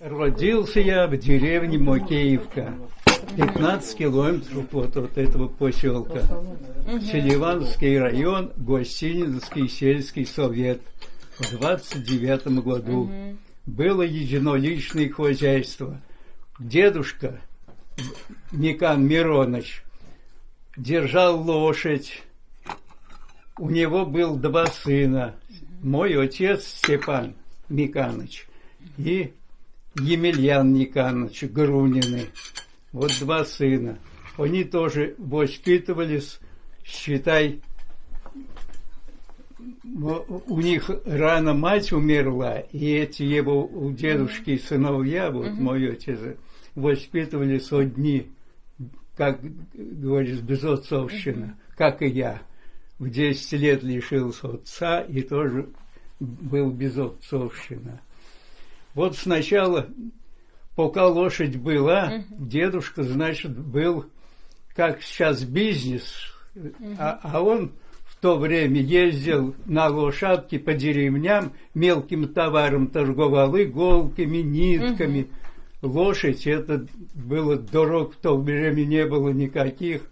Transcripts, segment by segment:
Родился я в деревне Макеевка, 15 километров от этого поселка. Селивановский район, Гостиницкий сельский совет. В 29 году было единоличное хозяйство. Дедушка Никан Миронович держал лошадь. У него был два сына. Мой отец Степан Миканыч и Емельян Никаныч Грунины. Вот два сына. Они тоже воспитывались, считай, у них рано мать умерла, и эти его у дедушки сыновья, вот мой отец, воспитывались одни, как говорится, безотцовщина, как и я. В 10 лет лишился отца и тоже был безотцовщина. Вот сначала, пока лошадь была, дедушка, значит, был, как сейчас, бизнес, а он в то время ездил на лошадке по деревням, мелким товаром торговал, иголками, нитками. Лошадь, это было дорог в то время не было никаких,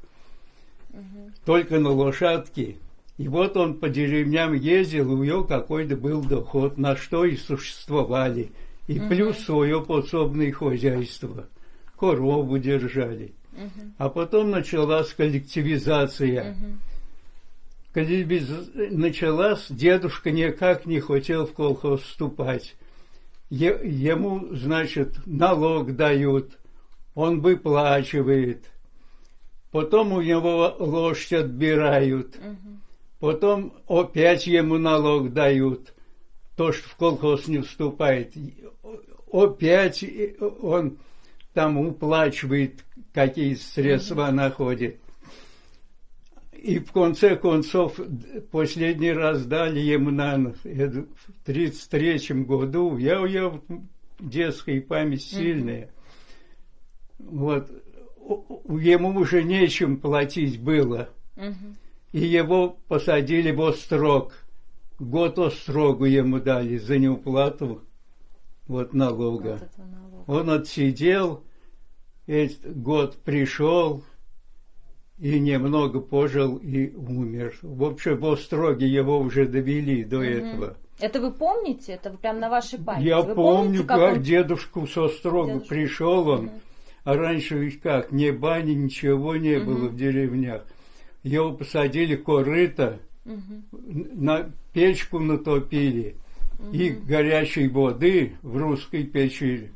только на лошадке. И вот он по деревням ездил, у него какой-то был доход, на что и существовали. И плюс свое подсобное хозяйство. Корову держали. А потом началась коллективизация. Началась, дедушка никак не хотел в колхоз вступать. Ему, значит, налог дают, он выплачивает. Потом у него лошадь отбирают. Потом опять ему налог дают. То, что в колхоз не вступает. Опять он там уплачивает, какие средства находит. И в конце концов, последний раз дали ему в 1933 году. Я детская память сильная. Вот. Ему уже нечем платить было. И его посадили в острог. Год острогу ему дали за неуплату налога. Он отсидел, год пришел и немного пожил и умер. В общем, в остроге его уже довели до этого. Это вы помните? Это прям на вашей памяти? Я вы помню, помните, как он... дедушку с острога пришел он. А раньше ведь как, ни бани, ничего не было в деревнях. Его посадили корыто, на печку натопили, и горячей воды в русской печи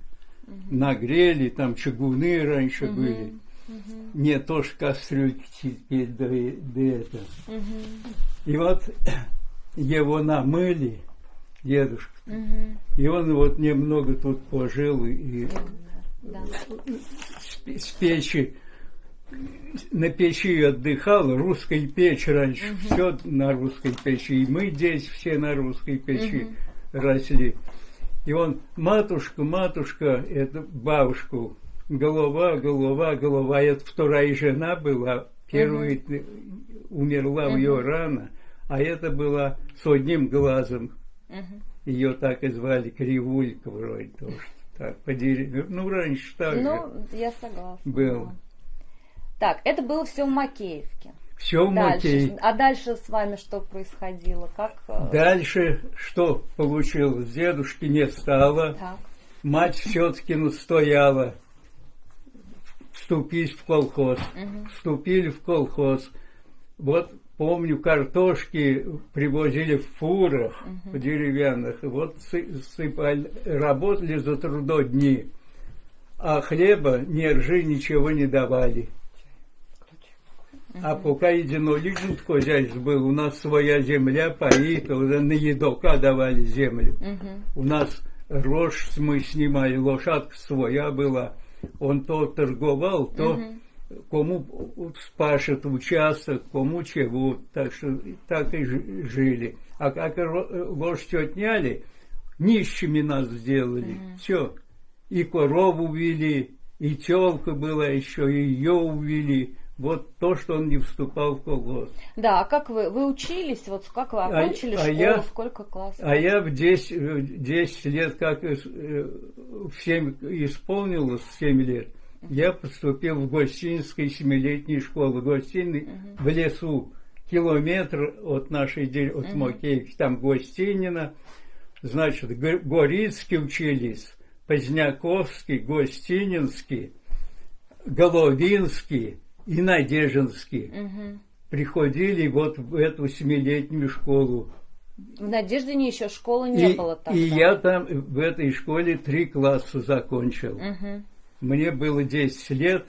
нагрели, там чугуны раньше были. Не то ж кастрюльки теперь до этого. И вот его намыли, дедушка, и он вот немного тут пожил, и с печи, на печи отдыхал, русской печь раньше, все на русской печи, и мы здесь все на русской печи росли. И он, матушка, это бабушку, голова, это вторая жена была, первая умерла в ее рано, а это была с одним глазом, ее так и звали, Кривулька вроде тоже. Так, по деревне. Ну, раньше так я согласна. Был. Так, это было все в Макеевке. Все в Макеевке. А дальше с вами что происходило? Дальше что получилось? Дедушки не стало. Так. Мать все-таки настояла вступить в колхоз. Вступили в колхоз. Вот помню, картошки привозили в фурах в деревянных. Вот сыпали, работали за трудодни. А хлеба, ни ржи, ничего не давали. А пока единоличный хозяйство был, у нас своя земля, паи, когда на едока давали землю. У нас рожь мы снимали, лошадка своя была. Он то торговал, то кому спашет участок, кому чего. Так что так и жили. А как лошадь отняли, нищими нас сделали. Все. И корову увели, и телка была еще, и ее увели. вот то, что он не вступал в колхоз. Да, а как вы учились, вот как вы окончили школу, сколько классов? А я в 10 лет, как в 7 исполнилось 7 лет, я поступил в Гостинской 7-летней школы. Гостиной в лесу, километр от нашей от Макеевки, там Гостинино, значит, Горицкий учились, Поздняковский, Гостининский, Головинский и Надеждинский. Приходили вот в эту 7-летнюю школу. В Надеждине еще школы не было тогда. И я там в этой школе 3 класса закончил. Мне было 10 лет,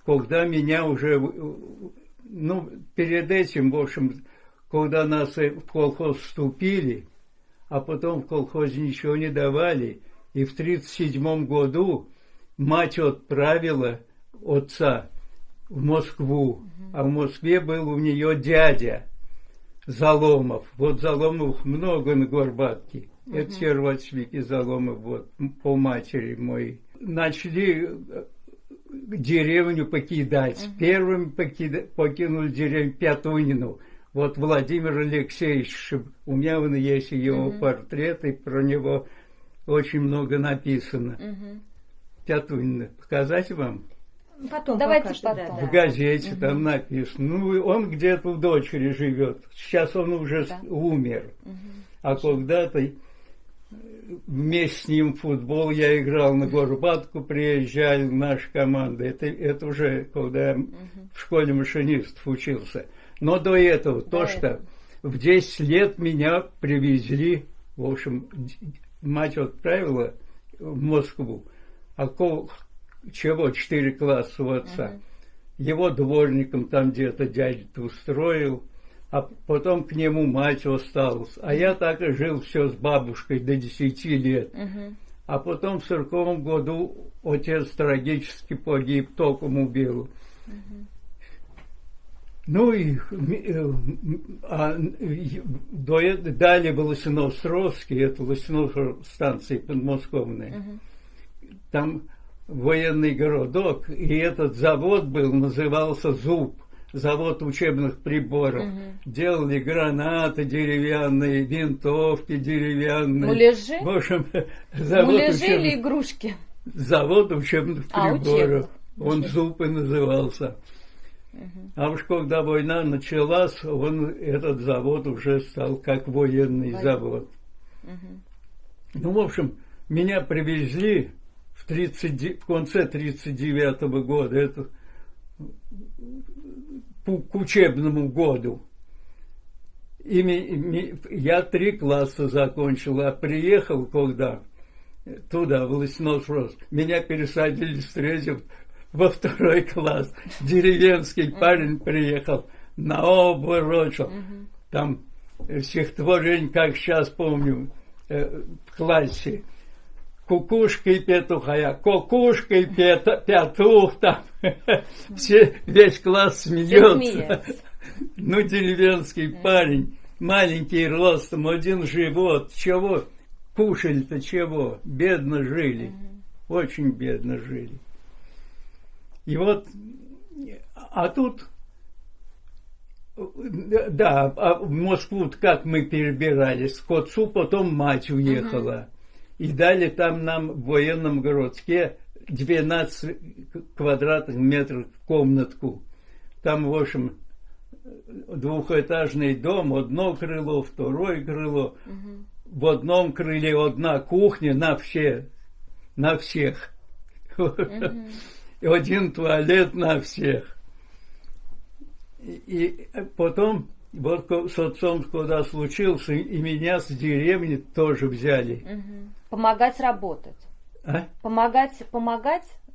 когда меня уже, ну, перед этим, в общем, когда нас в колхоз вступили, а потом в колхозе ничего не давали, и в 1937 году мать отправила отца в Москву, а в Москве был у нее дядя Заломов. Вот Заломов много на Горбатке. Это все родственники Заломов, вот, по матери моей. Начали деревню покидать. Первым покинули деревню Пятунину. Вот Владимир Алексеевич, у меня вон есть его портрет, и про него очень много написано. Пятунина. Показать вам? Потом Давайте покажете, потом. В газете там написано. Ну, он где-то в дочери живет. Сейчас он уже умер. А когда-то вместе с ним в футбол я играл на Горбатку, приезжали наша команда. Это уже когда я в школе машинистов учился. Но до этого, что в 10 лет меня привезли, в общем, мать отправила в Москву. А чего 4 класса у отца. Его дворником там где-то дядя-то устроил. А потом к нему мать осталась. А я так и жил все с бабушкой до 10 лет. А потом в 1940 году отец трагически погиб, током убил. Ну и далее был Лосино-Островский, это Лосино-станция подмосковная. Там военный городок, и этот завод был, назывался ЗУП. Завод учебных приборов. Делали гранаты деревянные, винтовки деревянные. Муляжи? В общем, завод Муляжи или игрушки? Завод учебных приборов. Учебных. Он ЗУП и назывался. А уж когда война началась, этот завод уже стал как военный завод. Ну, в общем, меня привезли в конце 1939 года. Это к учебному году. Я 3 класса закончил, а приехал когда туда, в Лосино-Островск, меня пересадили с 3-го во 2 класс. Деревенский парень приехал, наоборот, там стихотворение, как сейчас помню, в классе. Кукушка и петух, а я кукушка и петух, там весь класс смеется. Ну, деревенский парень, маленький ростом, один живот, чего, кушали-то чего, бедно жили, очень бедно жили. И вот, а тут, да, а в Москву как мы перебирались, к отцу потом мать уехала. И дали там нам в военном городке 12 квадратных метров комнатку. Там, в общем, 2-этажный дом, одно крыло, 2 крыло. В одном крыле 1 кухня на всех. И 1 туалет на всех. И потом, вот с отцом, когда случился, и меня с деревни тоже взяли. Помогать работать. А? Помогать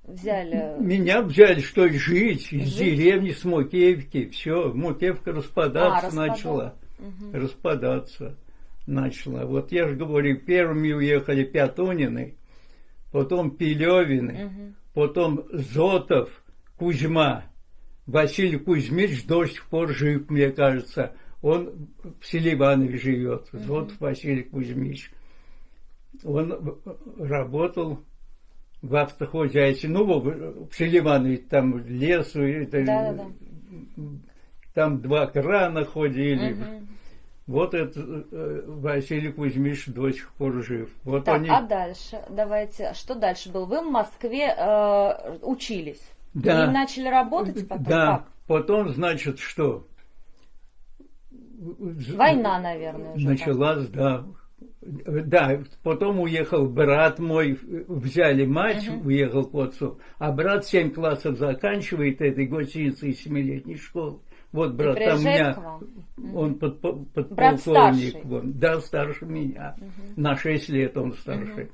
взяли. Меня взяли, что жить из деревни, с Макеевки. Все, Макеевка распадаться начала. Распадаться начала. Вот я же говорю, первыми уехали Пятунины, потом Пилевины, потом Зотов, Кузьма. Василий Кузьмич до сих пор жив, мне кажется. Он в селе Иванове живет. Зотов Василий Кузьмич. Он работал в автохозяйстве, ну, в Селиванове, там лесу, это, там 2 крана ходили. Вот это Василий Кузьмич до сих пор жив. Вот так, они... а дальше? Давайте, что дальше было? Вы в Москве учились? Да. И начали работать потом? Да, как? потом, значит, что? Война, наверное, уже. Началась, да. Да, потом уехал брат мой, взяли мать, уехал к отцу, а брат 7 классов заканчивает этой гостиницы из 7-летней школы. Вот брат там у меня, он подполковник, да, старше меня, на 6 лет он старше.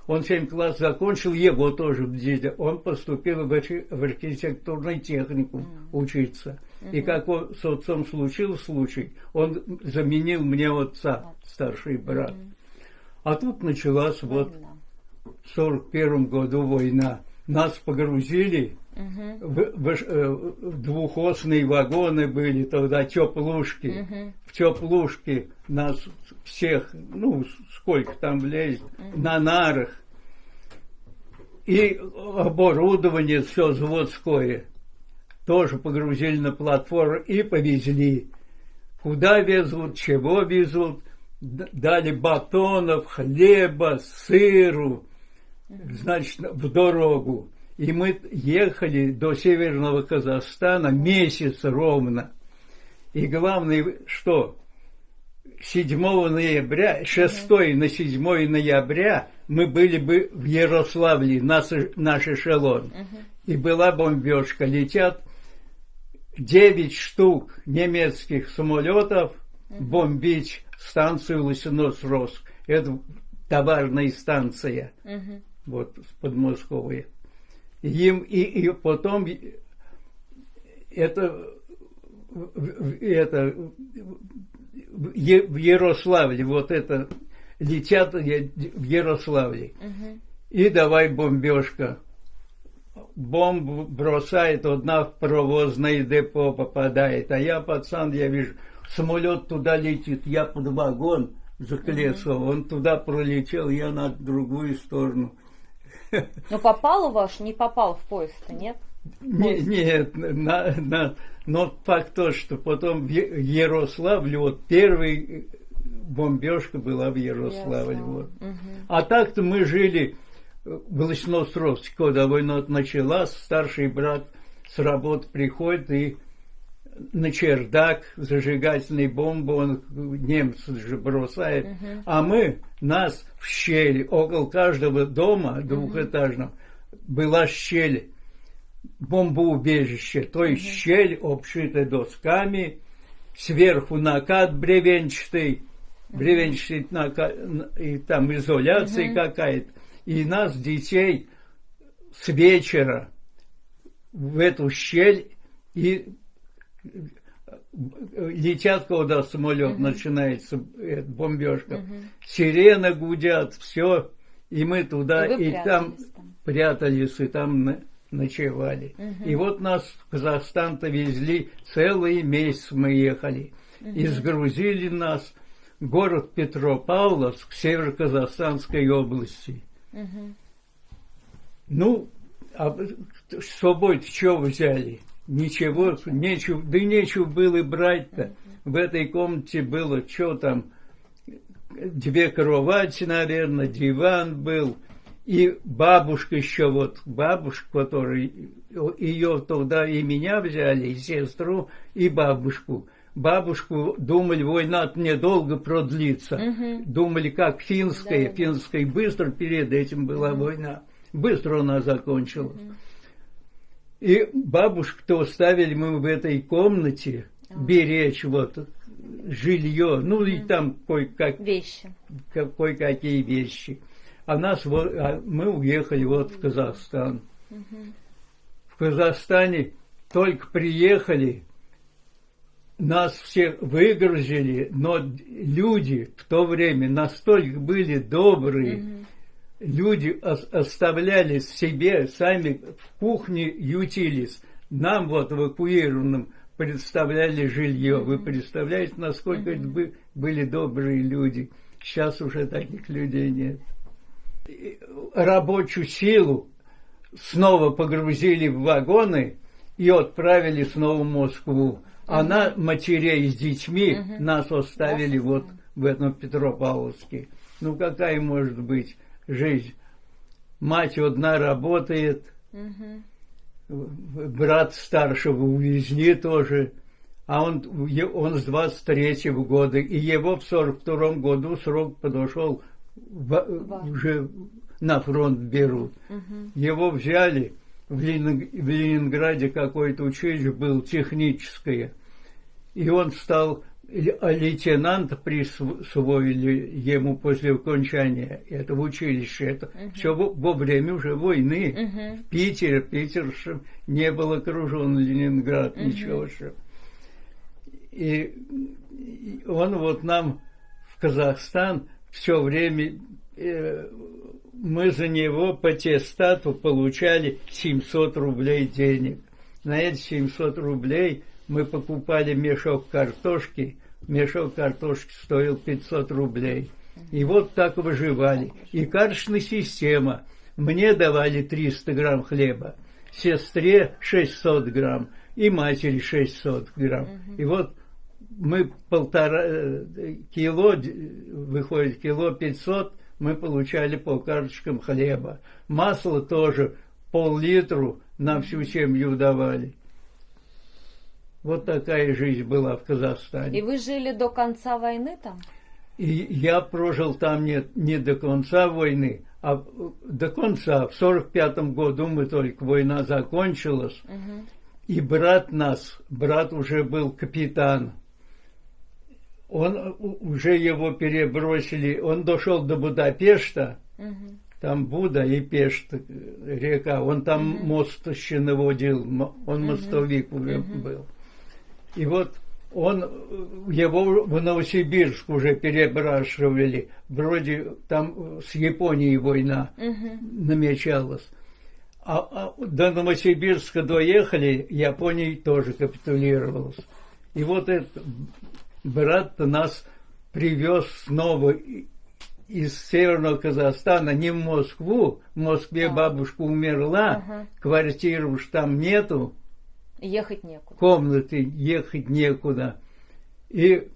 Он 7 классов закончил, его тоже он поступил в архитектурный техникум учиться. И как с отцом случился случай, он заменил мне отца, старший брат. А тут началась вот в 41 году война. Нас погрузили, в двухосные вагоны были тогда, теплушки. В теплушке нас всех, ну, сколько там влезет, на нарах. И оборудование все заводское тоже погрузили на платформу и повезли. Куда везут, чего везут. Дали батонов, хлеба, сыру, значит, в дорогу. И мы ехали до Северного Казахстана месяц ровно. И главное, что 7 ноября, 6 на 7 ноября мы были бы в Ярославле, наш эшелон. И была бомбежка. Летят 9 штук немецких самолетов бомбить станцию Лосиноос-Роск. Это товарная станция, вот, подмосковья. И потом это в Ярославле, вот это, летят в Ярославле. И давай бомбежка. Бомбу бросает, одна в паровозное депо попадает. А я, пацан, я вижу, самолет туда летит, я под вагон за колесо, он туда пролетел, я на другую сторону. Но попал не попал в поезд-то, нет? Нет, но факт то, что потом в Ярославле, вот первая бомбежка была в Ярославле. Вот. А так-то мы жили в Лосиноос-Роске, когда война началась, старший брат с работы приходит и на чердак зажигательной бомбы, он немцы же бросает, а нас в щели, около каждого дома двухэтажного была щель, бомбоубежище, то есть щель, обшитая досками, сверху накат бревенчатый накат, и там изоляция какая-то, и нас, детей, с вечера в эту щель и летят, когда самолет начинается, бомбежка, сирены гудят, все, и мы туда, и там прятались, и там ночевали. И вот нас в Казахстан-то везли, целый месяц мы ехали, и сгрузили нас в город Петропавловск, Северо-Казахстанской области. Ну, а с собой что взяли? Ничего, нечего было брать-то. В этой комнате было, что там, 2 кровати, наверное, диван был. И бабушка еще, вот бабушка, которая, ее туда и меня взяли, и сестру, и бабушку. Бабушку думали, война недолго продлится. Думали, как финская. Финская быстро перед этим была война. Быстро она закончилась. И бабушку-то оставили мы в этой комнате беречь вот жилье, ну и там кое-какие вещи. А мы уехали вот в Казахстан. В Казахстане только приехали, нас всех выгрузили, но люди в то время настолько были добрые, люди оставляли себе, сами в кухне ютились, нам вот эвакуированным представляли жилье. Вы представляете, насколько это были добрые люди? Сейчас уже таких людей нет. Рабочую силу снова погрузили в вагоны и отправили снова в Москву. А на матерей с детьми нас оставили вот в этом Петропавловске. Ну, какая может быть жизнь? Мать одна работает, брат старшего увезли тоже, а он с 23-го года, и его в 42-м году срок подошел, уже на фронт берут. Его взяли, в Ленинграде какое-то училище было техническое, и он стал, лейтенанта присвоили ему после окончания этого училища. Это все во время уже войны. Питер не был окружен, Ленинград, ничего. И он вот нам в Казахстан все время, мы за него по аттестату получали 700 рублей денег. На эти 700 рублей мы покупали мешок картошки стоил 500 рублей. И вот так выживали. И карточная система. Мне давали 300 грамм хлеба, сестре 600 грамм и матери 600 грамм. И вот мы 1,5 кило, выходит кило 500, мы получали по карточкам хлеба. Масло тоже пол-литру на всю семью давали. Вот такая жизнь была в Казахстане. И вы жили до конца войны там? И я прожил там не до конца войны, а до конца. В 45-м году война закончилась, и брат уже был капитан. Уже его перебросили, он дошел до Будапешта, там Буда и Пешт, река, он там мост еще наводил, он мостовик уже был. И вот его в Новосибирск уже перебрасывали. Вроде там с Японией война намечалась. А до Новосибирска доехали, Япония тоже капитулировалась. И вот этот брат нас привез снова из Северного Казахстана, не в Москву. В Москве бабушка умерла, квартиры уж там нету. Ехать некуда. Комнаты, ехать некуда. И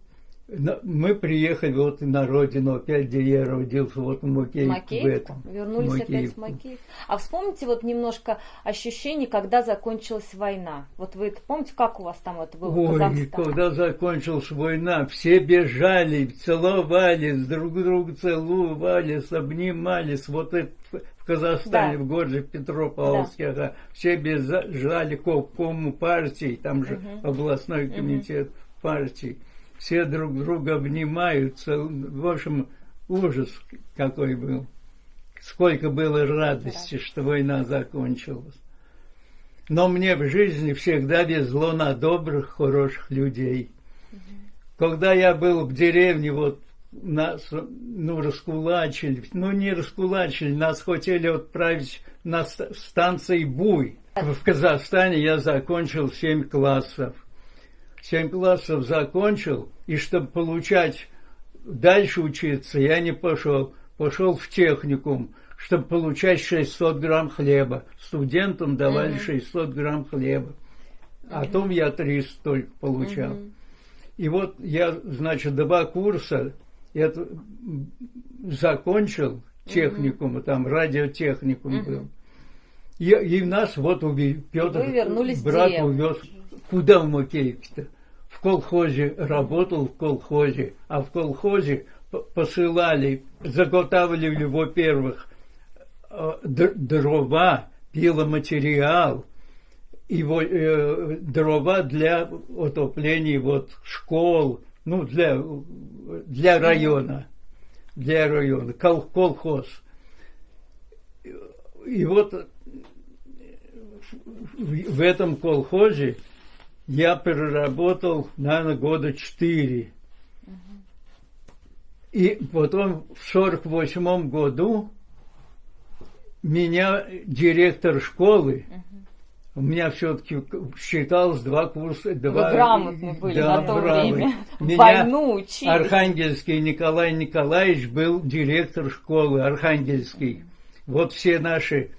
мы приехали вот на родину, опять где я родился, вот в Макеевку. Вернулись опять в Макеев. А вспомните вот немножко ощущений, когда закончилась война. Вот вы это помните, как у вас там это было в Казахстане? Когда закончилась война, все бежали, целовались, друг друга целовались, обнимались. Вот это в Казахстане, в городе Петропавловске, все бежали к обкому партии, там же областной комитет партии. Все друг друга обнимаются. В общем, ужас какой был. Сколько было радости, что война закончилась. Но мне в жизни всегда везло на добрых, хороших людей. Когда я был в деревне, вот нас раскулачили. Не раскулачили, нас хотели отправить на станции Буй. В Казахстане я закончил 7 классов. 7 классов закончил, и чтобы получать, дальше учиться, я не пошел. Пошел в техникум, чтобы получать 600 грамм хлеба. Студентам давали 600 грамм хлеба. А том я 300 только получал. И вот я, значит, 2 курса это закончил техникум, там радиотехникум был. И нас вот Петр, брат, увез. Куда в Макеевке-то? В колхозе, работал в колхозе, а в колхозе посылали, заготавливали, во-первых, дрова, пиломатериал, и дрова для отопления вот школ, для района, колхоз. И вот в этом колхозе я переработал, наверное, года 4. И потом в 48-м году меня директор школы, у меня все-таки считалось 2 курса. Вы грамотны были на то время. Войну учили. Архангельский Николай Николаевич был директор школы Архангельский. Вот все наши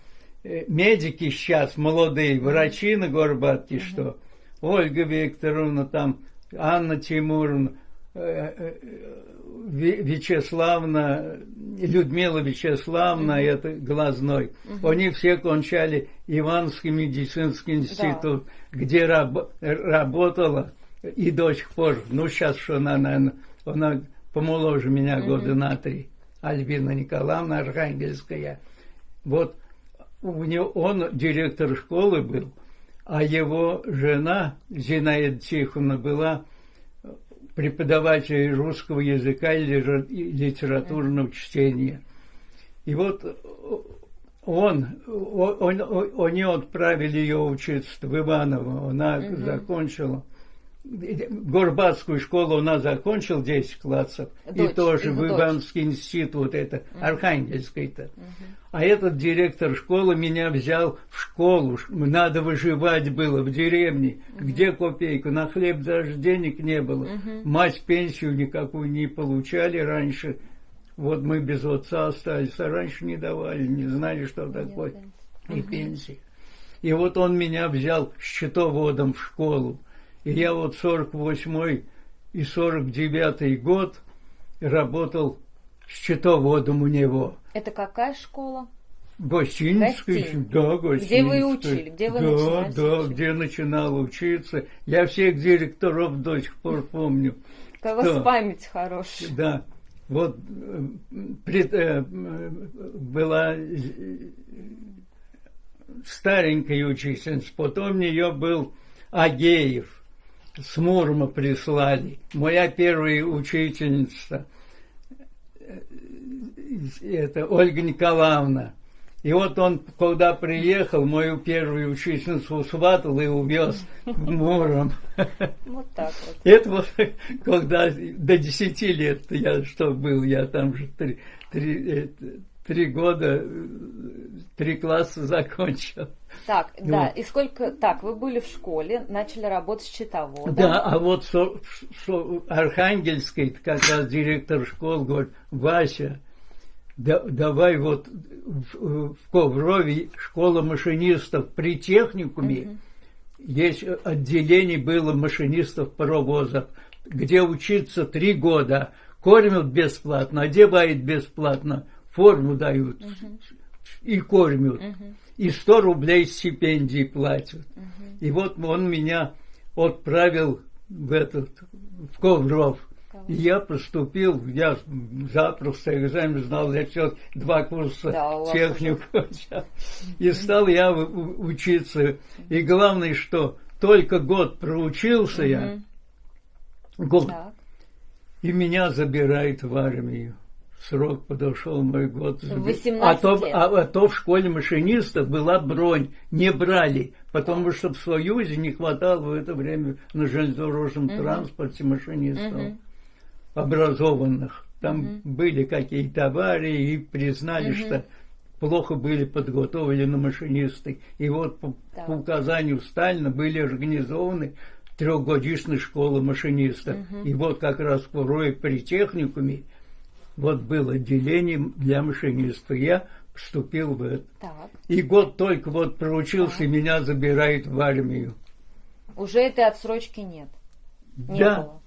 медики сейчас, молодые, врачи на Горбатке, что Ольга Викторовна, там, Анна Тимуровна, Вячеславна, Людмила Вячеславна, это Глазной. Они все кончали Ивановский медицинский институт, где работала и до сих пор, ну сейчас что она, наверное, она помоложе меня года на 3, Альбина Николаевна Архангельская. Вот он директор школы был, а его жена Зинаида Тихоновна была преподаватель русского языка и литературного чтения. И вот они отправили ее учиться в Иваново. Она закончила Горбатскую школу, она закончила 10 классов. И тоже в Ивановский институт, это Архангельский-то. А этот директор школы меня взял в школу. Надо выживать было в деревне. Где копейку? На хлеб даже денег не было. Мать пенсию никакую не получали раньше. Вот мы без отца остались. А раньше не давали, не знали, что такое и пенсия. И вот он меня взял счетоводом в школу. И я вот 48-й и 49-й год работал счетоводом у него. Это какая школа? Гостиницкая. Да, гостиницкая. Где вы учили? Где вы начинали? Да, где начинал учиться. Я всех директоров до сих пор помню. Какая у вас память хорошая. Да. Вот была старенькая учительница, потом у нее был Агеев. С Мурома прислали. Моя первая учительница, это Ольга Николаевна. И вот он, когда приехал, мою первую учительницу сватал и увез в Муром. Вот так вот. Это вот, когда до 10 лет я что был, я там же 3 года, 3 класса закончил. Так, вот. Да, и сколько... Так, вы были в школе, начали работать счетоводом. Да, а вот Архангельский, как раз директор школы, говорит: Вася, давай вот в Коврове школа машинистов при техникуме, есть отделение было машинистов паровозов, где учиться 3 года, кормят бесплатно, одевают бесплатно, форму дают и кормят. И 100 рублей стипендии платят. И вот он меня отправил в Ковров. И я поступил, я запросто экзамен знал, я все 2 курса технику. И стал я учиться. И главное, что только год проучился я, год, и меня забирают в армию. Срок подошел, мой год. 18 лет. А то в школе машинистов была бронь, не брали, потому что в Союзе не хватало в это время на железнодорожном транспорте машинистов образованных. Там были какие-то аварии и признали, что плохо были подготовлены машинисты. И вот по указанию Сталина были организованы 3-годичные школы машинистов. И вот как раз в Курове при техникуме вот было отделение для машинистов. Я поступил в это. Так. И год только вот проучился, и меня забирают в армию. Уже этой отсрочки нет? Не было.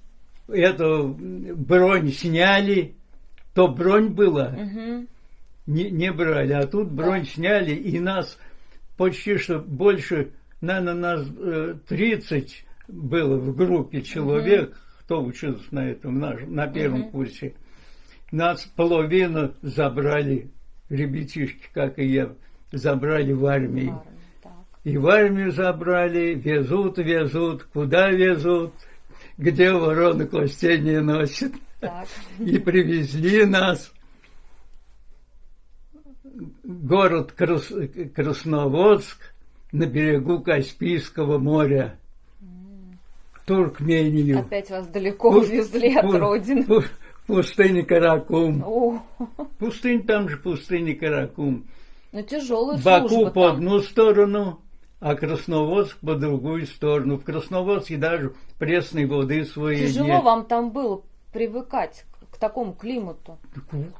Эту бронь сняли. То бронь была. Не брали. А тут бронь сняли, и нас почти что больше, наверное, нас 30 было в группе человек, кто учился на этом, на первом курсе. Нас половину забрали, ребятишки, как и я, забрали в армию. И в армию забрали, везут, куда везут, где ворона костей не носит. И привезли нас в город Красноводск на берегу Каспийского моря, в Туркмению. Опять вас далеко увезли от родины. Пустыня Каракум. Пустынь, там же пустыня Каракум. Ну, тяжелая Баку служба по там. одну сторону, а Красноводск по другую сторону. В Красноводске даже пресной воды своей Тяжело нет. вам там было привыкать к такому климату.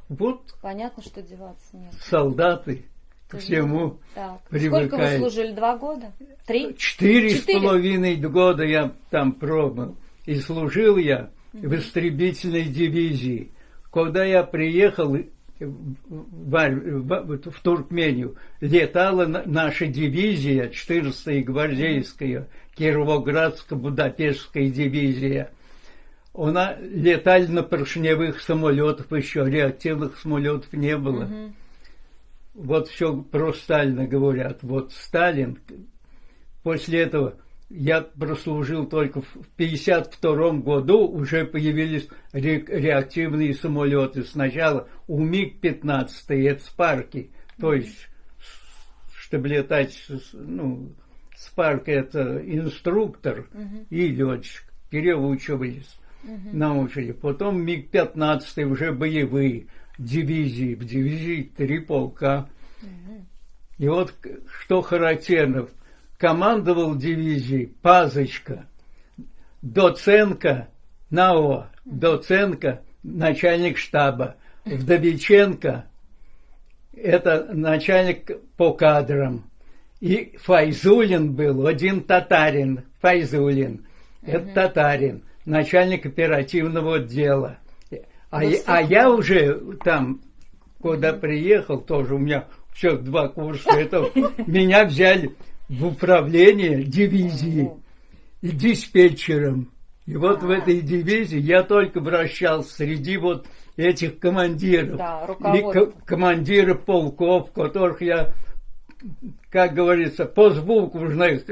Вот Понятно, что деваться нет. солдаты к всему Так. привыкает. Сколько вы служили? 2 года? 3? 4,5 года я там пробыл. И служил я в истребительной дивизии. Когда я приехал в Туркмению, летала наша дивизия, 14-я гвардейская, Кировоградско-Будапештская дивизия. Она летали на поршневых самолетах, еще реактивных самолетов не было. Вот все про Сталина говорят. Вот Сталин, после этого я прослужил только в 1952 году, уже появились реактивные самолеты. Сначала у МиГ-15, это Спарки, то есть, чтобы летать, ну, Спарк это инструктор и летчик, переучивались, научили. Потом МиГ-15 уже боевые дивизии, в дивизии 3 полка. И вот что характерно, командовал дивизией Пазочка, Доценко, НАО, Доценко, начальник штаба, Вдовиченко, это начальник по кадрам, и Файзулин был, один татарин, Файзулин, это татарин, начальник оперативного отдела. А я уже там, куда приехал, тоже у меня все 2 курса, это меня взяли в управление дивизии и диспетчером. И вот в этой дивизии я только вращался среди вот этих командиров. Да, и командиры полков, которых я, как говорится, по звуку уже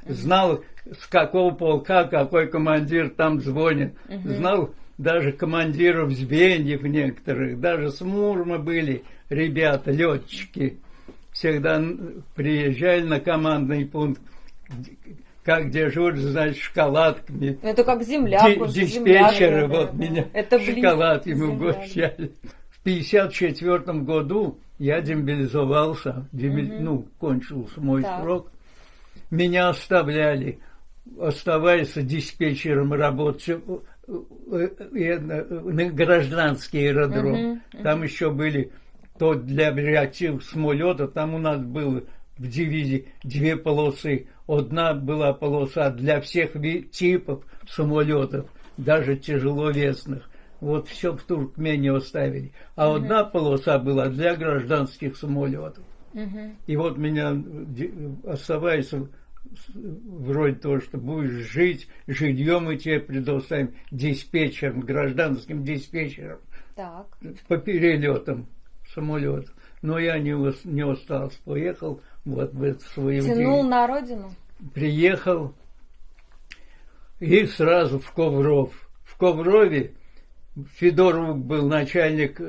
знал, с какого полка какой командир там звонит. Знал даже командиров звеньев некоторых, даже с Мурма были ребята, летчики. Всегда приезжали на командный пункт, как дежурить, значит, шоколадками. Это как земляк уже. Диспетчеры, вот меня это шоколадками угощали. В 1954 году я демобилизовался, ну, кончился мой срок. Меня оставляли, оставаясь диспетчером работать на гражданский аэродром. Там еще были, то для реактивных самолетов, там у нас было в дивизии 2 полосы. Одна была полоса для всех типов самолетов, даже тяжеловесных. Вот все в Туркмении оставили. А одна полоса была для гражданских самолетов. И вот меня, оставаясь вроде того, что будешь жить, жилье мы тебе предоставим, диспетчером, гражданским диспетчером, по перелетам самолетов. Но я не остался, поехал вот в свою Тянул на родину? Приехал и сразу в Ковров. В Коврове Федоров был начальник,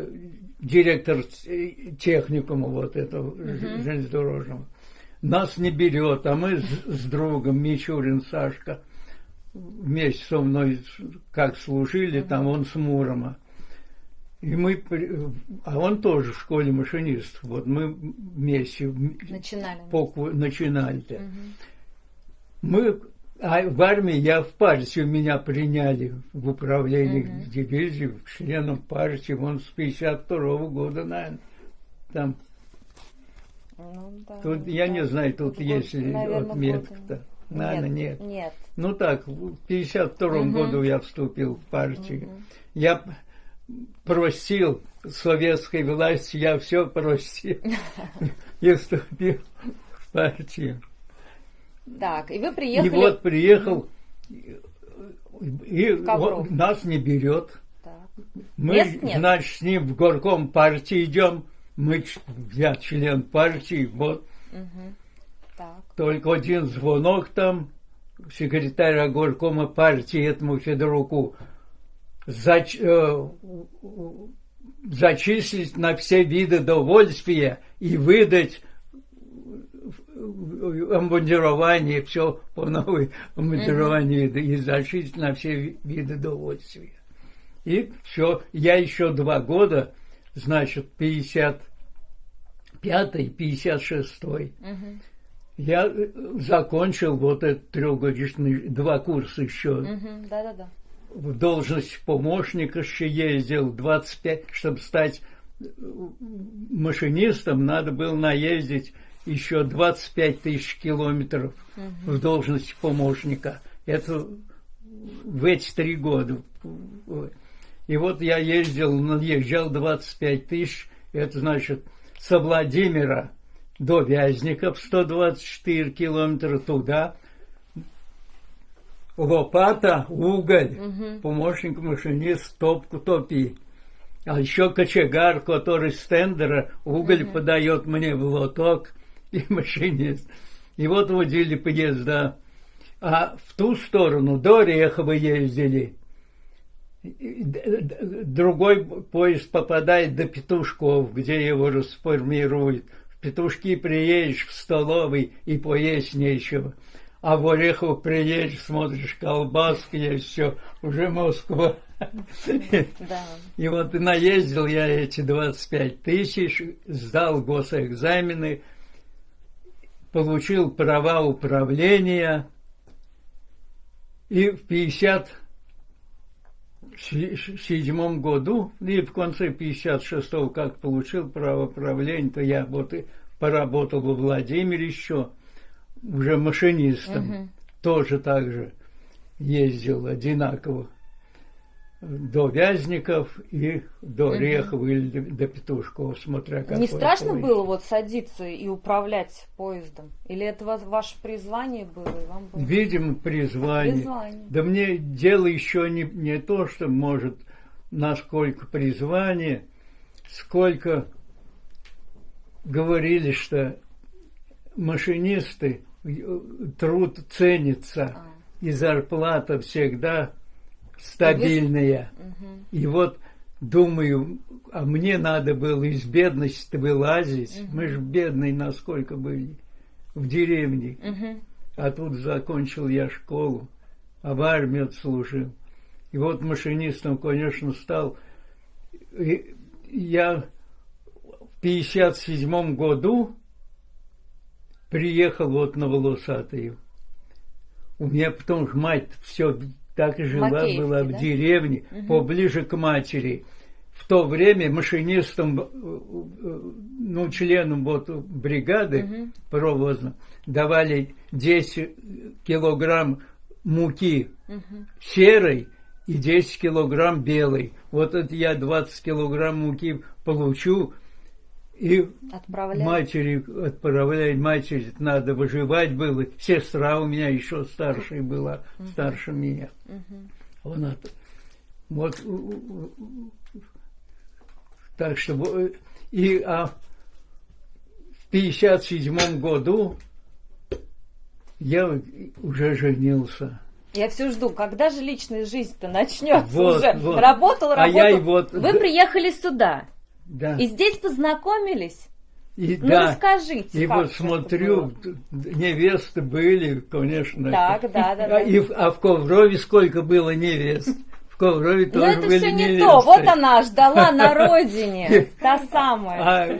директор техникума вот этого железнодорожного. Нас не берет, а мы с другом, Мичурин Сашка, вместе со мной как служили, там он с Мурома. И мы, а он тоже в школе машинистов, вот мы вместе начинали-то. В армии я в партию, меня приняли в управление дивизии, членом партии, вон с 52 года, наверное, там. Ну, да, тут, я не знаю, тут есть ли отметка-то. Наверное, нет. Ну так, в 52 году я вступил в партию. Я простил советской власти, я все простил. И вступил в партию. Так, и вы приехали... И вот приехал, и он нас не берет. Так. Мы, значит, с ним в горком партии идем. Я член партии, вот. Так. Только один звонок там, секретаря горкома партии этому Федоруку, зачислить на все виды довольствия и выдать обмундирование, все по новой обмундирование и зачислить на все виды довольствия. И все, я еще 2 года, значит, 55-й, 56-й, я закончил вот этот 3-годичный, 2 курса еще. Да-да-да. В должность помощника еще ездил 25, чтобы стать машинистом надо было наездить еще 25 тысяч километров в должности помощника. Это в эти 3 года. И вот я наезжал 25 тысяч, это значит со Владимира до Вязников 124 километра туда. Лопата, уголь, помощник машинист, топку топи. А еще кочегар, который с тендера уголь подает мне в лоток, и машинист. И вот водили поезда. А в ту сторону до Орехова ездили. Другой поезд попадает до Петушков, где его расформируют. В Петушки приедешь в столовый и поесть нечего. А в Орехов приедешь, смотришь, колбаски есть, все, уже Москва. И вот наездил я эти 25 тысяч, сдал госэкзамены, получил права управления. И в 1957 году, и в конце 1956-го, как получил право управления, то я вот поработал во Владимире еще, уже машинистом. Тоже так же ездил одинаково до Вязников и до Орехова или до Петушков, смотря какой. Не страшно поезд было вот садиться и управлять поездом? Или это ваше призвание было? И вам было... Видимо, призвание. Да мне дело еще не то, что может, насколько призвание, сколько говорили, что машинисты, труд ценится, и зарплата всегда стабильная. И вот думаю, а мне надо было из бедности вылазить. Мы же бедные насколько были в деревне. А тут закончил я школу, а в армии отслужил. И вот машинистом, конечно, стал. И я в 1957 году приехал вот на Волосатую. У меня потому что мать все так и жила, Макеевки, была в деревне, поближе к матери. В то время машинистам, ну, членам вот бригады паровозной давали 10 килограмм муки серой и 10 килограмм белой. Вот это я 20 килограмм муки получу, и матери отправляй, матери надо выживать было. Сестра у меня еще старшая была, старше меня. Она, вот, так что, и в 1957 году я уже женился. Я все жду, когда же личная жизнь-то начнется вот, уже. Вот. Работал. Вот, вы приехали сюда. Да. И здесь познакомились? И, ну, да. расскажите. И вот смотрю, невесты были, конечно. Так, да. А в Коврове сколько было невест? В Коврове тоже были невесты. Но это все не то. Вот она ждала на родине. Та самая.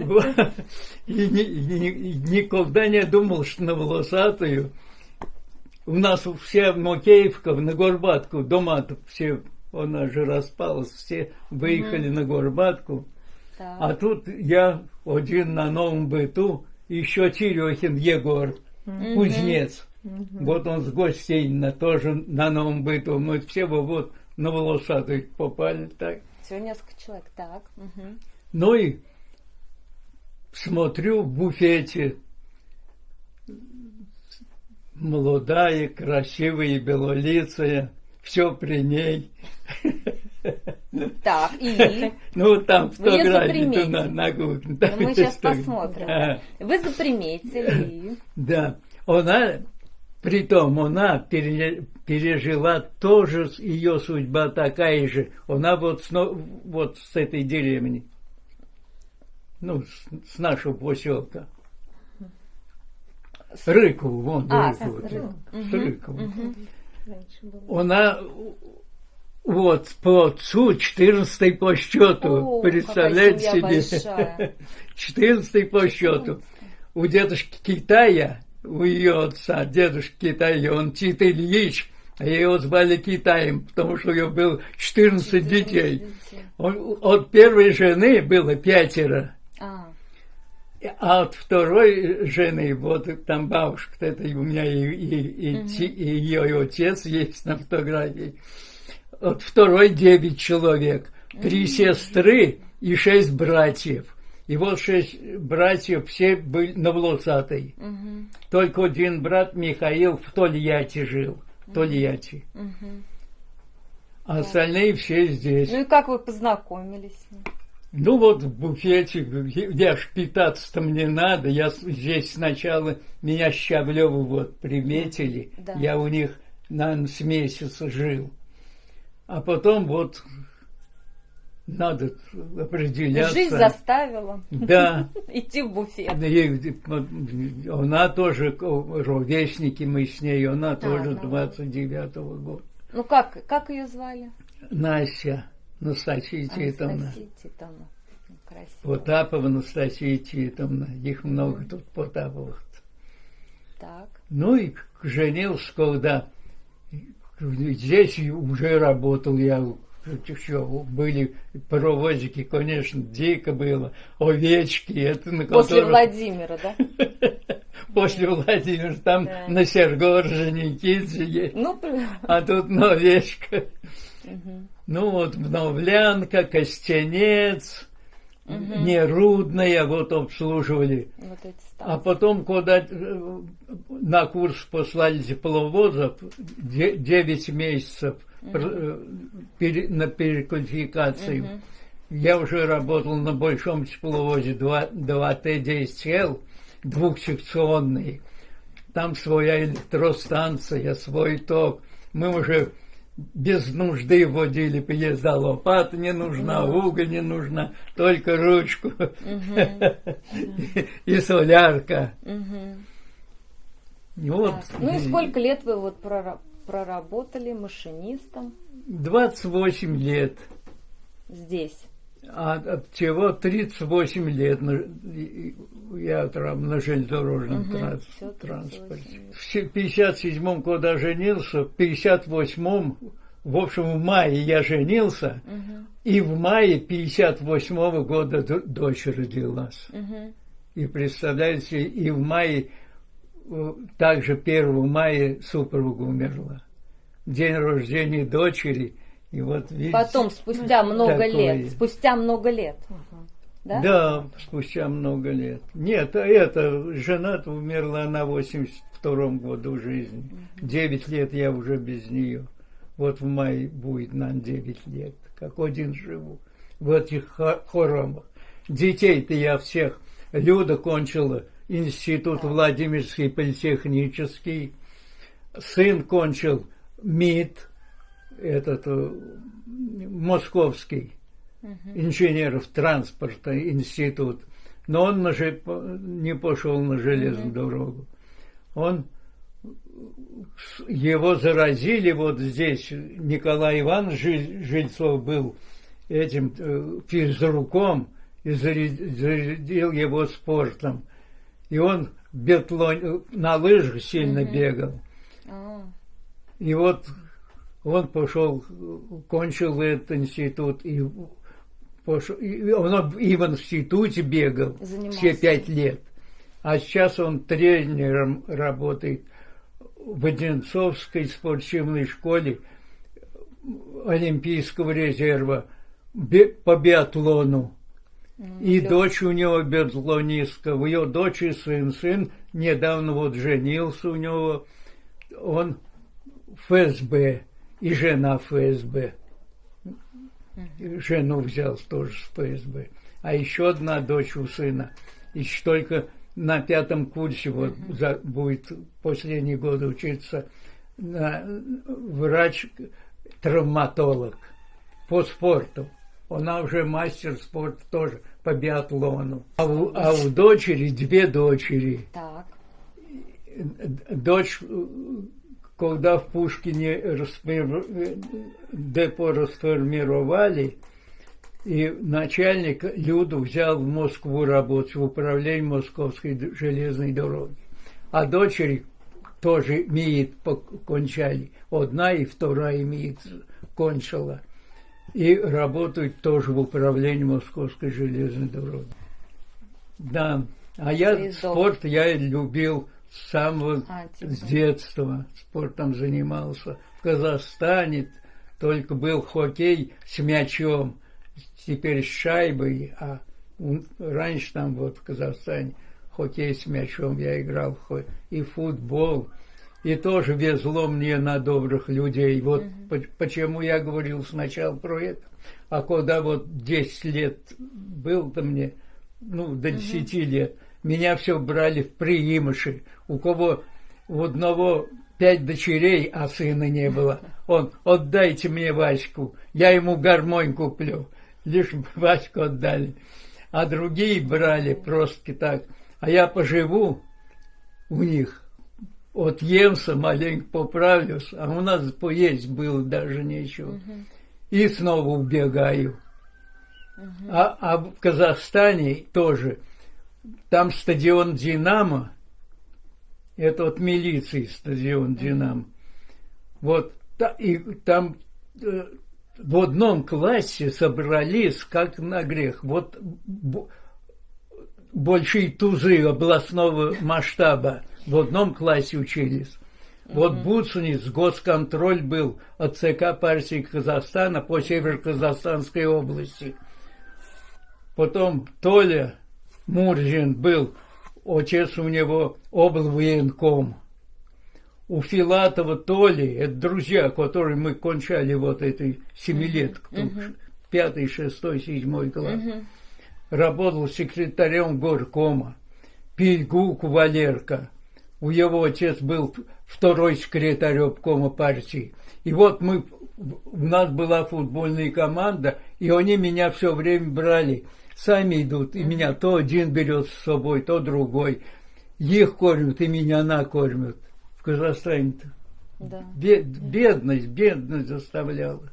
И никогда не думал, что на Волосатую. У нас вся Макеевка на Горбатку, дома-то все, она же распалась, все выехали на Горбатку. Так. А тут я один на Новом Быту, еще Терехин Егор, кузнец. Вот он с Гостейна тоже на Новом Быту. Мы все вот на Волосатую попали. Так. Всего несколько человек, так. Ну и смотрю в буфете. Молодая, красивая, белолицая. Все при ней. Так, и? Ну, там фотографии на Google. Мы сейчас посмотрим. Вы заприметили. Да. Притом она пережила тоже, ее судьба такая же. Она вот с этой деревни. Ну, с нашего поселка. Рыкову, вон, Рыкову. Она вот по отцу 14-й по счету. Представляете себе? 14-й по счету. У дедушки Китая, у ее отца, дедушки Китая, он Тит Ильич, А его звали Китаем, потому что у него было 14 детей. От первой жены было 5. А от второй жены, вот там бабушка, это у меня и ее отец есть на фотографии. От второй 9 человек, 3 сестры и 6 братьев. И вот 6 братьев все были на Волосатой. Только один брат Михаил в Тольятти жил. Тольятти. А остальные все здесь. Ну и как вы познакомились с ним? Ну вот в буфете, я ж питаться-то мне надо, я здесь сначала, меня Щавлёвы вот приметили, Да. Я у них, наверное, с месяца жил. А потом вот надо определяться. Жизнь заставила Да. идти в буфет. И она тоже, ровесники мы с ней, она тоже ну. 29-го года. Ну как ее звали? Настя, Анастасия Титовна. Анастасия Титовна. Красиво. Потапова Анастасия Титовна. Их много тут Потаповых. Так. Ну и женился, когда здесь уже работал я. Еще были паровозики, конечно, дико было. Овечки, это на После которых... Владимира, да? После Владимира, там Да. на Сергорже-Никитсе есть. Ну, А тут Новечка. Ну вот Вновлянка, Костянец, Нерудная, вот обслуживали. вот эти А станции. потом, когда на курс послали тепловозов, 9 месяцев на переквалификацию, я уже работал на большом тепловозе 2 Т-10Л, двухсекционный. Там своя электростанция, свой ток. Мы уже без нужды водили поезда, лопата не нужна, уголь не нужна, только ручку и солярка. Вот. Ну и сколько лет вы вот проработали машинистом 28 лет. здесь? А от чего 38 лет я на железнодорожном транспорте. В 57-м, когда женился, в 58-м, в общем, в мае я женился, и в мае 58-го года дочь родилась. И представляете, и в мае, также 1 мая супруга умерла. День рождения дочери. И вот, видите, Потом, спустя много такое. лет. Спустя много лет. Да? Да, спустя много лет. Нет, это жена-то умерла на 82-м году жизни. 9 лет я уже без нее. Вот в мае будет нам 9 лет. Как один живу в этих хоромах. Детей-то я всех. Люда кончила институт Владимирский политехнический. Сын кончил МИД, этот московский, инженеров транспорта институт. Но он не пошел на железную дорогу. Его заразили вот здесь. Николай Иванович Жильцов был этим физруком и зарядил его спортом. И он на лыжах сильно бегал. И вот он пошел, кончил этот институт, и пошел, он и в институте бегал все 5 лет. А сейчас он тренером работает в Одинцовской спортивной школе Олимпийского резерва по биатлону. И дочь у него биатлонистка. У ее дочь и сын недавно вот женился у него. Он ФСБ и жена ФСБ. Жену взял тоже с ФСБ. А еще одна дочь у сына. Еще только на 5-м курсе вот будет последний год учиться врач-травматолог по спорту. Она уже мастер спорта тоже по биатлону. А у дочери 2 дочери. Так. Дочь, когда в Пушкине депо расформировали, и начальник Люду взял в Москву работать в управлении Московской железной дороги. А дочери тоже МИИТ кончали. Одна и вторая МИИТ кончила. И работают тоже в управлении Московской железной дороги. Да. А я спорт я любил с самого с детства. Спортом занимался. В Казахстане только был хоккей с мячом. Теперь с шайбой. А раньше там вот в Казахстане хоккей с мячом я играл. И футбол. И тоже везло мне на добрых людей. Вот почему я говорил сначала про это. А когда вот 10 лет был-то мне, ну, до 10 лет, меня все брали в приимыши. У кого у одного 5 дочерей, а сына не было. Он: отдайте мне Ваську, я ему гармонь куплю. Лишь Ваську отдали. А другие брали просто так. А я поживу у них, отъемся, маленько поправлюсь, а у нас поесть было даже нечего. И снова убегаю. А в Казахстане тоже, там стадион «Динамо», это от милиции стадион «Динамо». Вот, и там в одном классе собрались, как на грех, вот большие тузы областного масштаба в одном классе учились. Вот Буцниц, госконтроль был от ЦК партии Казахстана по Северо-Казахстанской области. Потом Толя Мурзин был, отец у него облвоенком. У Филатова Толи, это друзья, которые мы кончали вот этой семилетку, 5, 6, 7 класс, работал секретарем горкома. Пильгук Валерка, у его отец был второй секретарь обкома партии. И вот у нас была футбольная команда, и они меня все время брали. Сами идут, и меня то один берет с собой, то другой. Их кормят, и меня накормят. В Казахстане-то. Да. Бедность заставляла.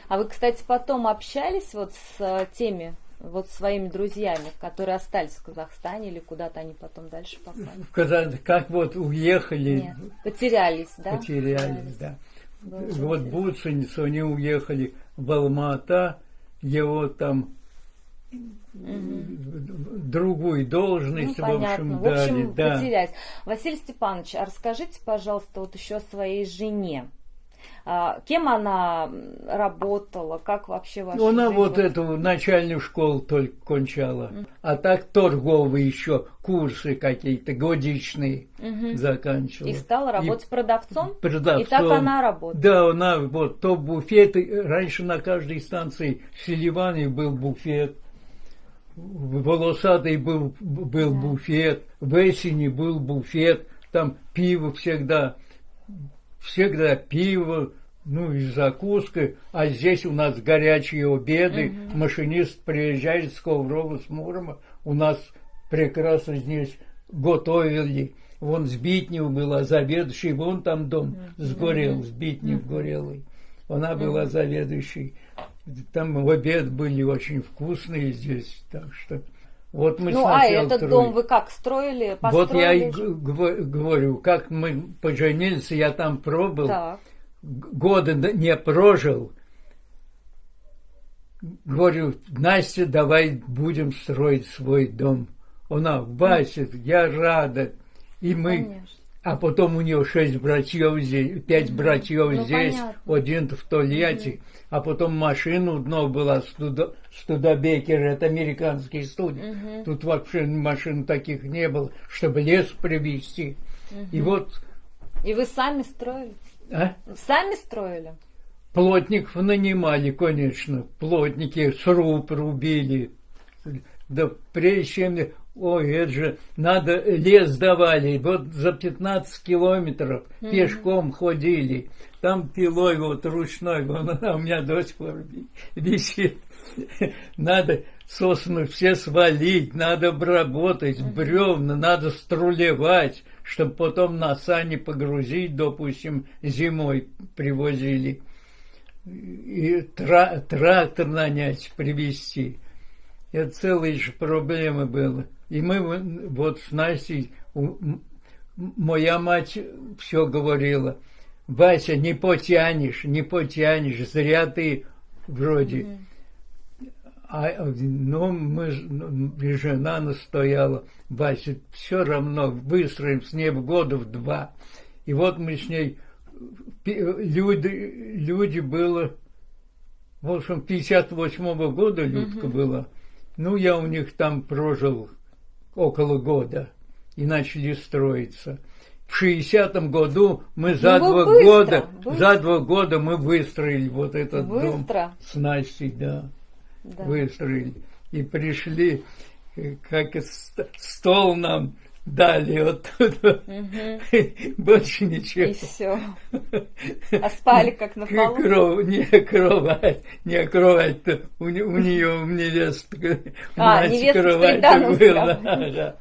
А вы, кстати, потом общались вот с теми, вот своими друзьями, которые остались в Казахстане, или куда-то они потом дальше попали? Как вот уехали. Нет, потерялись, да? Потерялись, да. Вот Буцниц, они уехали в Алма-Ата, его там другую должность, ну, в общем, в дали. общем, Да. потерялись. Василий Степанович, а расскажите, пожалуйста, вот еще о своей жене. Кем она работала, как вообще ваша Она жизнь? вот эту начальную школу только кончала, а так торговые еще курсы какие-то годичные заканчивала. И стала работать продавцом? Продавцом. И так она работала? Да, она вот то буфет, раньше на каждой станции в Селиване был буфет, в Волосатой был буфет, в Эссене был буфет, там пиво всегда пиво, ну и закуска, а здесь у нас горячие обеды, машинист приезжает с Коврова, с Мурома, у нас прекрасно здесь готовили. Вон Сбитнев была заведующей, вон там дом сгорел, Сбитнев горелый. Она была заведующей. Там в обед были очень вкусные здесь, так что... Вот мы этот дом вы как строили, построили? Вот я и говорю, как мы поженились, я там пробыл, так. Года не прожил. Говорю: Настя, давай будем строить свой дом. Она: Вася, я рада. И мы... Конечно. А потом у нее 6 братьев здесь, 5 братьев здесь, понятно. Один в Тольятти. А потом машина одна была, Студебекер, это американский студент. Тут вообще машин таких не было, чтобы лес привезти. И вот... И вы сами строили? А? Сами строили? Плотников нанимали, конечно. Плотники сруб рубили. Да прежде чем... Ой, это же надо, лес давали, вот за 15 километров пешком ходили, там пилой вот ручной, она у меня до сих пор висит, надо сосны все свалить, надо обработать, бревна, надо струлевать, чтобы потом на сани погрузить, допустим, зимой привозили, и трактор нанять, привезти. Это целые же проблемы было. И мы вот с Настей, моя мать все говорила: Вася, не потянешь, зря ты вроде. И жена настояла: Вася, все равно выстроим с ней в года в 2. И вот мы с ней, люди было, в общем, 58-го года Людка была. Ну, я у них там прожил около года, и начали строиться. В 60-м году мы за 2 года мы выстроили вот этот дом с Настей, да. Выстроили. И пришли, как стол нам дали оттуда. Больше ничего. И все. А спали как на полу? Не кровать. У нее, у невесты, кровать была. Да.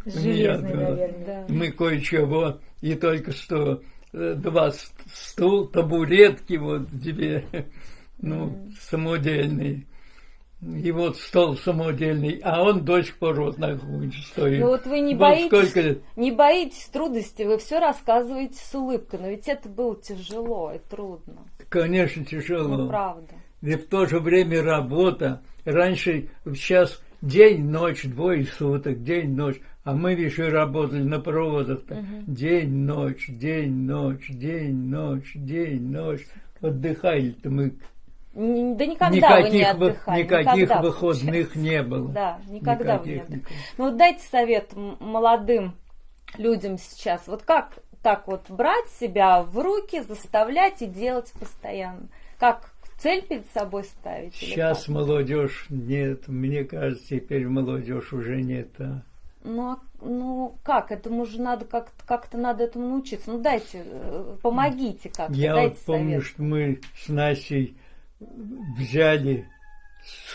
Железный, наверное. Мы кое-чего, и только что 2 табуретки вот тебе, самодельные. И вот стол самодельный, а он до сих пор вот на кухне стоит. Ну вот вы не боитесь трудностей, вы все рассказываете с улыбкой, но ведь это было тяжело и трудно. Конечно, тяжело. Ну, правда. И в то же время работа. Раньше, сейчас день-ночь, 2 суток, день-ночь. А мы еще работали на проводах. День-ночь. Отдыхали-то мы. Да никогда вы не отдыхали. Никаких выходных не было. Да, никогда вы не отдыхали. Ну вот дайте совет молодым людям сейчас. Вот как так вот брать себя в руки, заставлять и делать постоянно? Как цель перед собой ставить? Сейчас молодежь нет. Мне кажется, теперь молодежь уже нет. Ну как? Этому же надо как-то надо этому научиться. Ну дайте, помогите как-то. Я вот помню, что мы с Настей взяли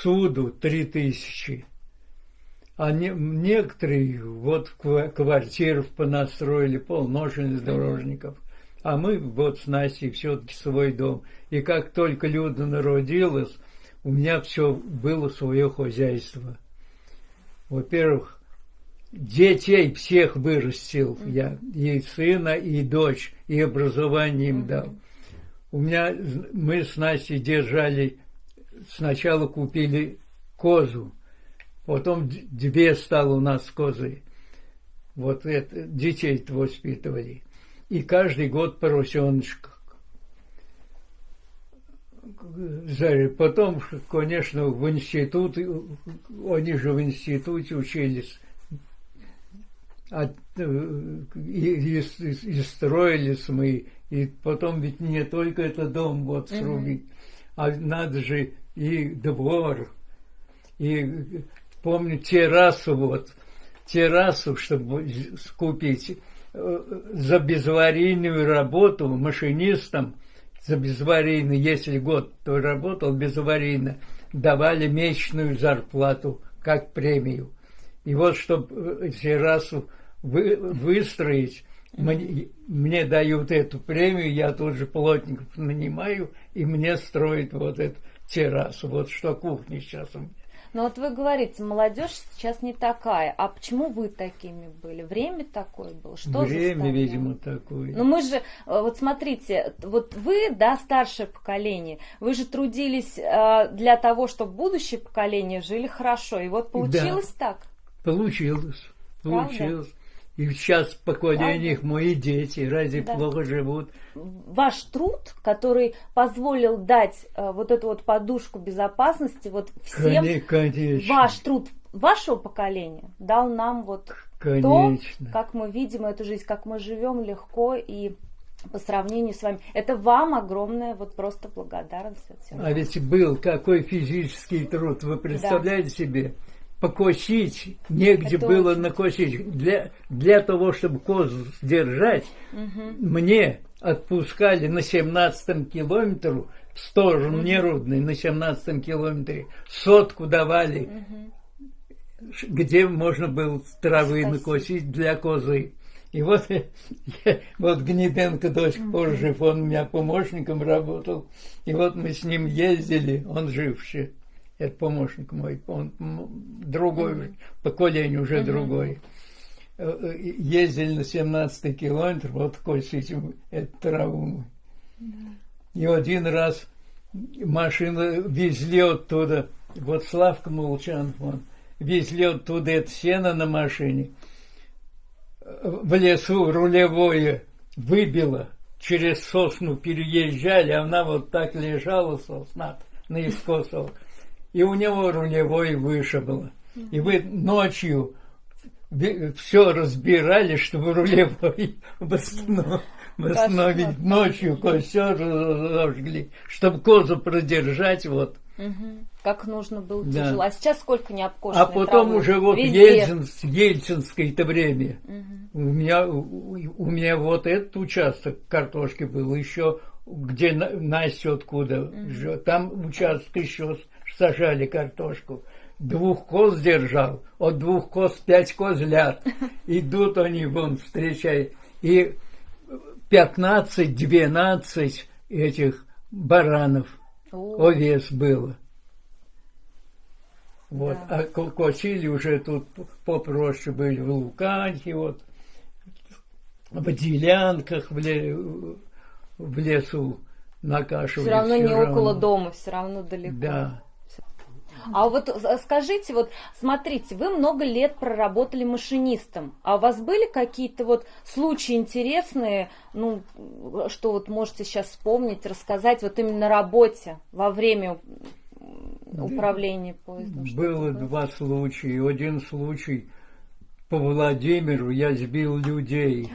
суду 3000, а некоторые вот квартиры понастроили, полношенных а мы вот с Настей все-таки свой дом. И как только Люда народилась, у меня все было свое хозяйство. Во-первых, детей всех вырастил я, и сына, и дочь, и образование им дал. Мы с Настей держали, сначала купили козу, потом 2 стало у нас козы. Вот это, детей-то воспитывали. И каждый год поросеночка. Потом, конечно, в институт, они же в институте учились. И строились мы. И потом ведь не только этот дом вот срубить, а надо же и двор, и помню террасу, чтобы купить за безаварийную работу машинистам, за безаварийно, если год то работал безаварийно, давали месячную зарплату как премию. И вот чтобы террасу выстроить, мне дают эту премию, я тут же плотников нанимаю, и мне строят вот эту террасу. Вот что кухня сейчас у меня. Ну вот вы говорите, молодежь сейчас не такая. А почему вы такими были? Время такое было? Что Время, видимо, такое. Ну мы же, вот смотрите, вот вы, да, старшее поколение, вы же трудились для того, чтобы будущее поколение жили хорошо. И вот получилось так? Получилось. И сейчас в поколениях мои дети разве плохо живут? Ваш труд, который позволил дать вот эту вот подушку безопасности вот всем, конечно. Ваш труд вашего поколения дал нам вот то, как мы видим эту жизнь, как мы живем легко и по сравнению с вами. Это вам огромная вот просто благодарность от всего. А ведь был какой физический труд, вы представляете себе? Покосить, негде это было очень накосить. Для того, чтобы козу сдержать, мне отпускали на 17-м километре, в сторону Нерудной, на 17-м километре, 100 давали, где можно было травы накосить для козы. И вот Гнеденко до сих пор жив, он у меня помощником работал, и вот мы с ним ездили, он живший. Это помощник мой, он другой, поколение уже другое. ездили на 17-й километр, вот косить эту траву. И один раз машину везли оттуда, вот Славка Молчанов, он везли оттуда это сено на машине, в лесу рулевое выбило, через сосну переезжали, она вот так лежала, сосна, наискосок, и у него рулевое вышибло. И вы ночью все разбирали, чтобы рулевой восстановить. Ночью все разожгли, чтобы козу продержать, вот. Как нужно было тяжело. А сейчас сколько необкошенной травы? А потом травы? уже вот ельцинское-то время. У меня вот этот участок картошки был, еще где Настя откуда. Там участок еще сажали картошку. 2 коз держал, от 2 коз 5 козлят. Идут они вон встречай. И 15-12 этих баранов, овец было. Вот. Да. А косили уже тут попроще были в Луканьке, вот, в делянках в лесу накашивали. Все равно не около дома, все равно далеко. Да. А вот скажите, вот смотрите, вы много лет проработали машинистом, а у вас были какие-то вот случаи интересные, ну, что вот можете сейчас вспомнить, рассказать вот именно на работе, во время управления поездом? Было 2 случая. Один случай по Владимиру я сбил людей.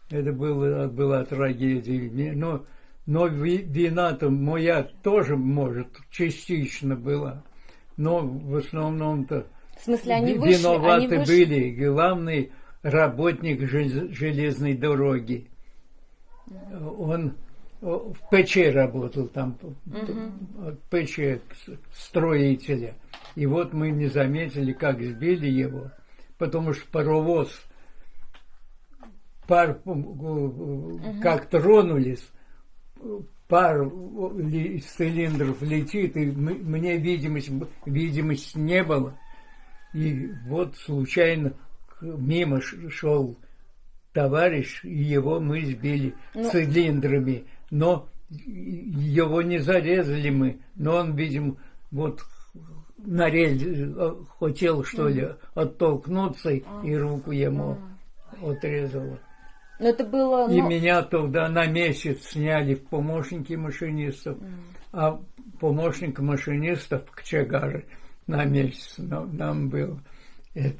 Это была трагедия. Но вина-то моя тоже, может, частично была. Но в основном-то в смысле, они виноваты были главный работник железной дороги. Он в ПЧ работал там, ПЧ строителя. И вот мы не заметили, как сбили его, потому что паровоз, как тронулись, пар из цилиндров летит, и мне видимости не было. И вот случайно мимо шел товарищ, и его мы сбили цилиндрами. Но его не зарезали мы, но он, видимо, вот на рельс хотел, что ли, оттолкнуться, и руку ему отрезало. Но это было... И меня тогда на месяц сняли в помощники машинистов, а помощник машинистов в Кочегаре на месяц нам было. Это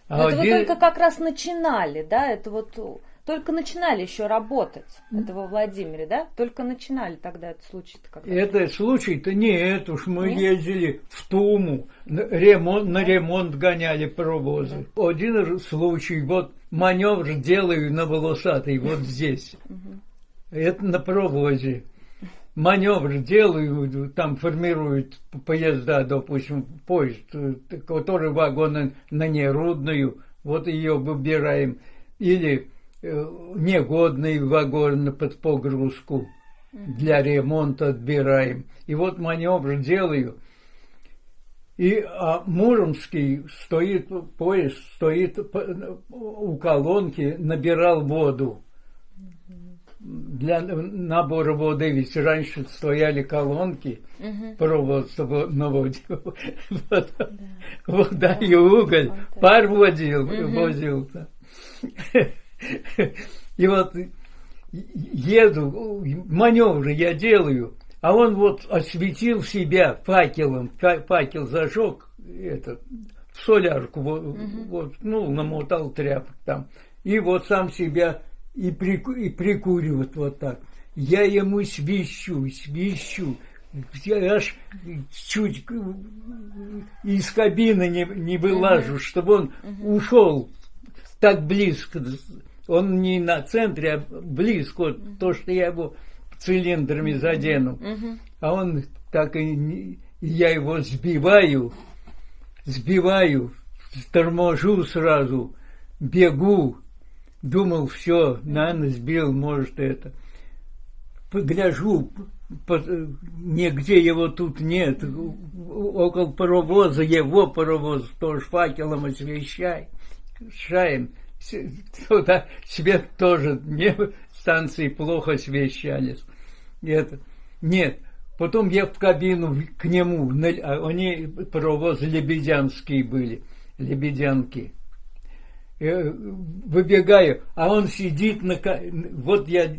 вы только как раз начинали, да? Это вот только начинали еще работать, это во Владимире, да? Только начинали тогда этот случай-то когда? Этот случай-то нет, уж мы ездили в Туму, на ремонт гоняли паровозы. Один случай, вот маневр делаю на волосатой, вот здесь. Это на паровозе. Маневр делаю, там формируют поезда, допустим, поезд, который вагон на Нерудную, вот ее выбираем. Или негодный вагон под погрузку для ремонта отбираем. И вот маневр делаю. И Муромский поезд стоит у колонки, набирал воду. Для набора воды, ведь раньше стояли колонки, паровоз наводил, вода и уголь, пар возил. И вот еду, маневры я делаю, а он вот осветил себя факелом, факел зажег, в солярку, вот, намотал тряпок там, и вот сам себя и прикуривает вот так. Я ему свищу, аж чуть из кабины не вылажу, чтобы он ушел так близко. Он не на центре, а близко, то, что я его цилиндрами задену. А он так и я его сбиваю, торможу сразу, бегу. Думал, все, наверное, сбил, может, это. Погляжу, нигде его тут нет. Около паровоза, его паровоз, тоже факелом освещаем. туда свет тоже, не, станции плохо освещались. Это, нет. Потом я в кабину к нему, они паровозы лебедянские были, лебедянки. Выбегаю, а он сидит вот я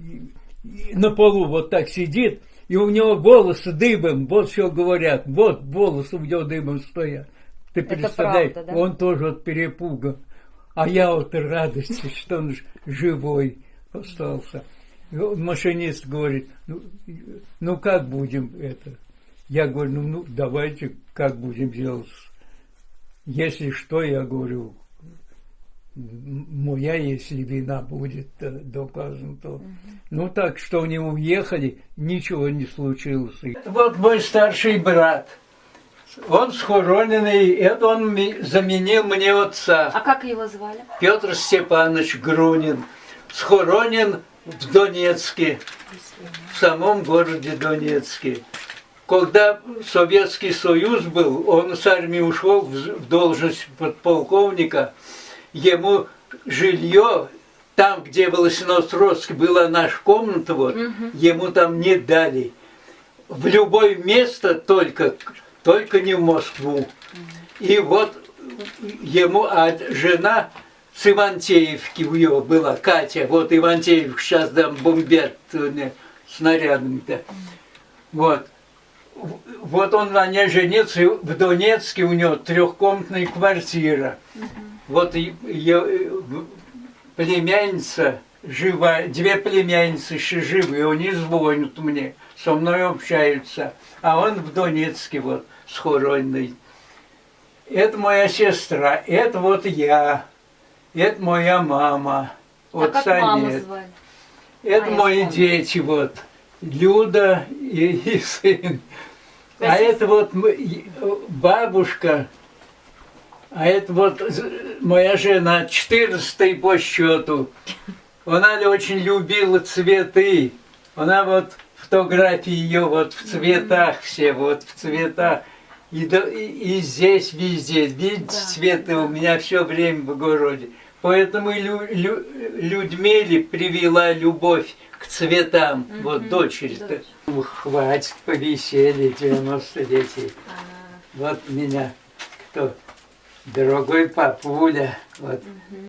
на полу вот так сидит, и у него волосы дыбом, вот что говорят, вот волосы у него дыбом стоят. Ты представляешь, правда, да? Он тоже от перепуга. А я от радости, что он живой остался. Машинист говорит, ну как будем это? Я говорю, ну давайте, как будем делать? Если что, я говорю, моя, если вина будет доказана, то... Ну так, что они уехали, ничего не случилось. Вот мой старший брат. Он схороненный, это он заменил мне отца. А как его звали? Петр Степанович Грунин. Схоронен в Донецке, в самом городе Донецке. Когда Советский Союз был, он с армии ушел в должность подполковника, ему жилье, там, где в Лосиноостровске была наша комната, вот, ему там не дали. В любое место только не в Москву. И вот ему, а жена с Ивантеевки у него была, Катя, вот Ивантеевка сейчас там бомбят снарядами-то. Вот. Вот он на ней женился, в Донецке у него трехкомнатная квартира. Вот племянница жива, две племянницы еще живы, они звонят мне, со мной общаются. А он в Донецке вот схороненный. Это моя сестра, это вот я, это моя мама. Вот как маму звали? Это мои дети, вот, Люда и сын. А это вот бабушка, а это вот моя жена, 14-й по счету. Она очень любила цветы. Она вот фотографии ее вот в цветах все, вот в цветах. И здесь везде, видите, цветы у меня все время в огороде. Поэтому Людмиле привела любовь к цветам, вот дочери-то. Хватит, повесели 90-летие. Вот меня кто? Дорогой папуля. Вот.